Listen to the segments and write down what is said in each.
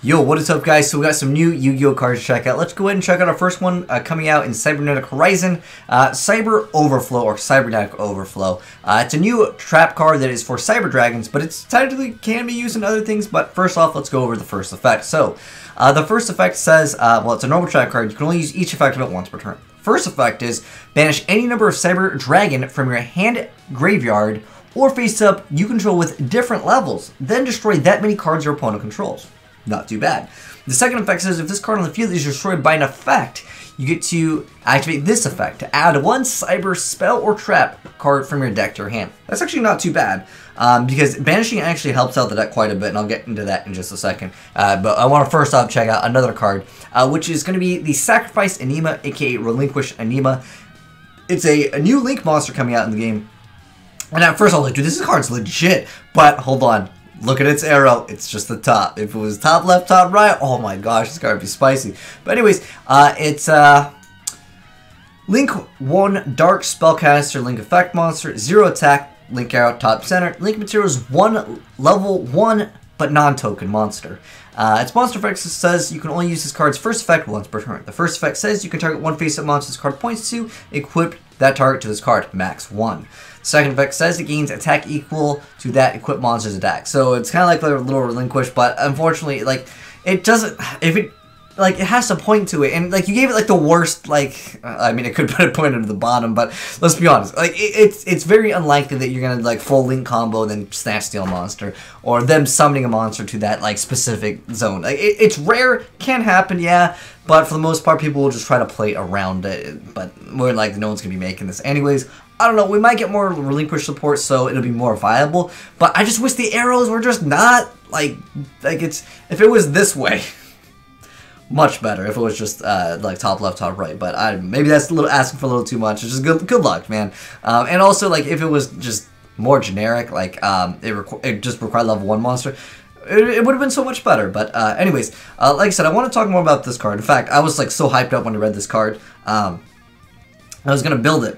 Yo, what is up, guys? So we got some new Yu-Gi-Oh cards to check out. Let's go ahead and check out our first one coming out in Cybernetic Horizon, Cyber Overflow or Cybernetic Overflow. It's a new trap card that is for Cyber Dragons, but it's technically can be used in other things. But first off, let's go over the first effect. So the first effect says, well, it's a normal trap card. You can only use each effect of it once per turn. First effect is banish any number of Cyber Dragon from your hand graveyard or face up you control with different levels. Then destroy that many cards your opponent controls. Not too bad. The second effect says if this card on the field is destroyed by an effect, you get to activate this effect to add one cyber spell or trap card from your deck to your hand. That's actually not too bad because banishing actually helps out the deck quite a bit, and I'll get into that in just a second. But I want to first off check out another card, which is going to be the Sacrifice Anima, aka Relinquish Anima. It's a new Link monster coming out in the game. And at first I was like, dude, this card's legit. But hold on. Look at its arrow. It's just the top. If it was top left, top right, oh my gosh, this card would be spicy. But anyways, it's Link 1 Dark Spellcaster Link Effect Monster, 0 attack, Link Arrow top center. Link Materials 1 level 1 but non-token monster. Its monster effect says you can only use this card's first effect once per turn. The first effect says you can target one face-up monster this card points to, equip that target to this card, max 1. The second effect says it gains attack equal to that equipped monster's attack. So it's kind of like a little relinquish, but unfortunately, like, it doesn't, if it, like, it has to point to it, and, like, you gave it, like, the worst, like, I mean, it could put a point at the bottom, but let's be honest, like, it's very unlikely that you're gonna, like, full link combo, then snatch steal a monster, or them summoning a monster to that, like, specific zone. Like, it's rare, can happen, yeah, but for the most part, people will just try to play around it, but more than likely, no one's gonna be making this anyways. I don't know, we might get more relinquish support, so it'll be more viable, but I just wish the arrows were just not, like it's, if it was this way, much better if it was just, like, top left, top right, but maybe that's a little asking for a little too much. It's just good luck, man. And also, like, if it was just more generic, like, it just required level 1 monster, it would have been so much better. But anyways, like I said, I want to talk more about this card. In fact, I was, like, so hyped up when I read this card. I was going to build it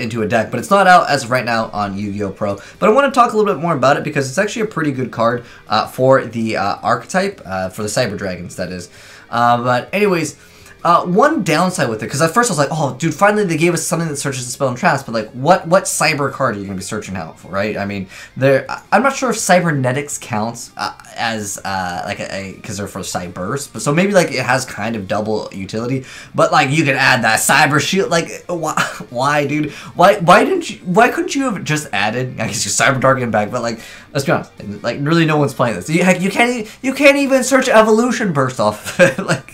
into a deck, but it's not out as of right now on YGOPRO. But I want to talk a little bit more about it because it's actually a pretty good card for the archetype, for the Cyber Dragons, that is. But anyways, one downside with it, because at first I was like, oh, dude, finally they gave us something that searches the spell and traps, but like, what cyber card are you going to be searching out for, right? I mean, I'm not sure if cybernetics counts as, like, because they're for cybers, but so maybe, like, it has kind of double utility, but, like, you can add that cyber shield, like, why, dude? Why couldn't you have just added, I guess, your cyber target back, but, like, let's be honest, like, really no one's playing this. You can't even search evolution burst off, like,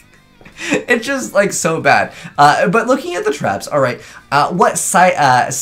it's just, like, so bad. But looking at the traps, all right. What Cyber's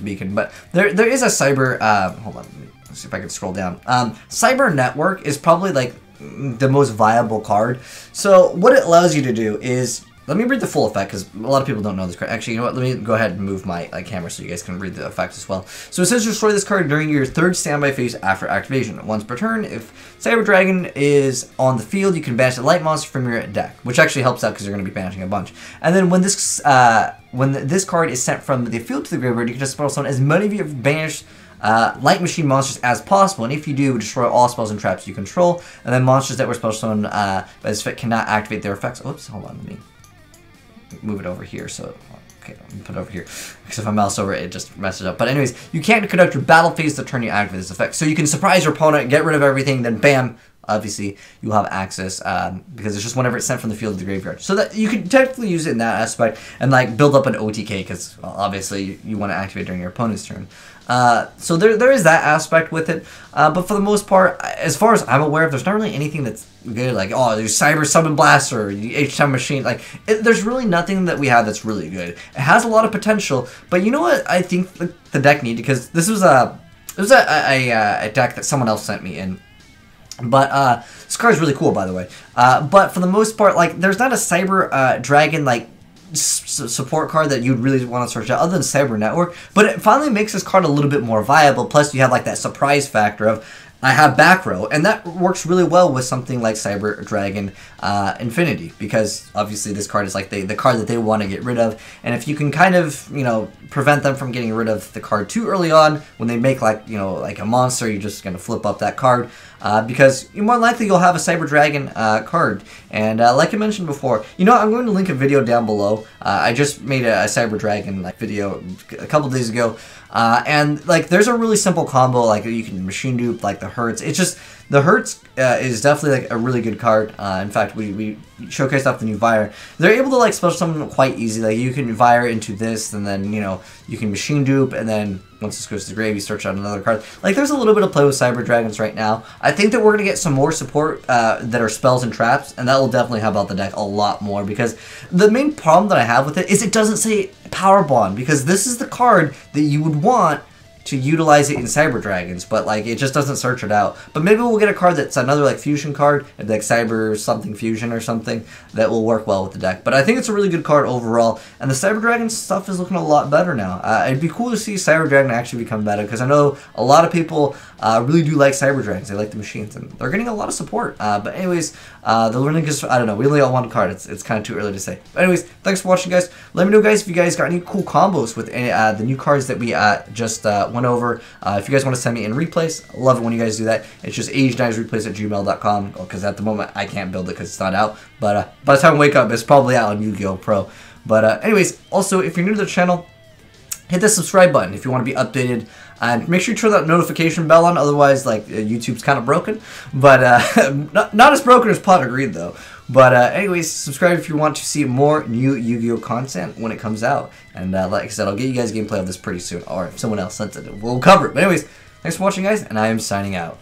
Beacon? But there is a cyber. Hold on, let's see if I can scroll down. Cyber Network is probably, like, the most viable card. So what it allows you to do is, let me read the full effect because a lot of people don't know this card. Actually, you know what? Let me go ahead and move my camera so you guys can read the effect as well. So it says destroy this card during your third standby phase after activation. Once per turn, if Cyber Dragon is on the field, you can banish a light monster from your deck, which actually helps out because you're going to be banishing a bunch. And then when this card is sent from the field to the graveyard, you can just spell summon as many of your banished light machine monsters as possible, and if you do, destroy all spells and traps you control. And then monsters that were spell summoned by this effect cannot activate their effects. Oops, hold on, let me move it over here, so, okay, let me put it over here, because if I mouse over it, it just messes up. But anyways, you can't conduct your battle phase the turn you activate this effect. So you can surprise your opponent, get rid of everything, then bam, obviously, you'll have access, because it's just whenever it's sent from the field to the graveyard. So that you can technically use it in that aspect, and, like, build up an OTK, because, well, obviously, you want to activate during your opponent's turn. So there is that aspect with it, but for the most part, as far as I'm aware of, there's not really anything that's good, like, oh, there's Cyber Summon Blaster, H-Time Machine, like, there's really nothing that we have that's really good. It has a lot of potential, but you know what I think the deck needed, because this was a deck that someone else sent me in, but, this card's really cool, by the way, but for the most part, like, there's not a Cyber Dragon, like, support card that you'd really want to search out other than Cyber Network, but it finally makes this card a little bit more viable. Plus you have, like, that surprise factor of I have back row, and that works really well with something like CyberDragon Infinity, because obviously this card is like the card that they want to get rid of, and if you can kind of, you know, prevent them from getting rid of the card too early on, when they make like, you know, like a monster, you're just going to flip up that card, because more likely you'll have a CyberDragon card. And like I mentioned before, you know, I'm going to link a video down below. I just made a CyberDragon like video a couple days ago, and like there's a really simple combo, like you can machine dupe like the Hertz. It's just the Hertz is definitely like a really good card. In fact, we showcased off the new Vire. They're able to like special summon quite easy. Like you can Vire into this, and then, you know, you can machine dupe, and then once this goes to the grave, you search out another card. Like there's a little bit of play with CyberDragons right now. I think that we're gonna get some more support that are spells and traps, and that will definitely help out the deck a lot more, because the main problem that I have with it is it doesn't say Power Bond, because this is the card that you would want to utilize it in CyberDragons, but like it just doesn't search it out. But maybe we'll get a card that's another like fusion card, like Cyber something fusion or something, that will work well with the deck. But I think it's a really good card overall, and the CyberDragon stuff is looking a lot better now. It'd be cool to see CyberDragon actually become better, because I know a lot of people really do like CyberDragons. They like the machines, and they're getting a lot of support. But anyways, the learning is, I don't know, we only got one card. It's kind of too early to say. But anyways, thanks for watching, guys. Let me know, guys, if you guys got any cool combos with any, the new cards that we just went over. If you guys want to send me in replays, I love it when you guys do that. It's just AzneyesReplays@gmail.com, because at the moment I can't build it because it's not out. But by the time I wake up, it's probably out on YGOPRO. But anyways, also, if you're new to the channel, hit the subscribe button if you want to be updated. And make sure you turn that notification bell on, otherwise, like, YouTube's kind of broken. But not as broken as Pot agreed, though. But anyways, subscribe if you want to see more new Yu-Gi-Oh content when it comes out. And like I said, I'll get you guys gameplay of this pretty soon. Or if someone else sends it, we'll cover it. But anyways, thanks for watching, guys, and I am signing out.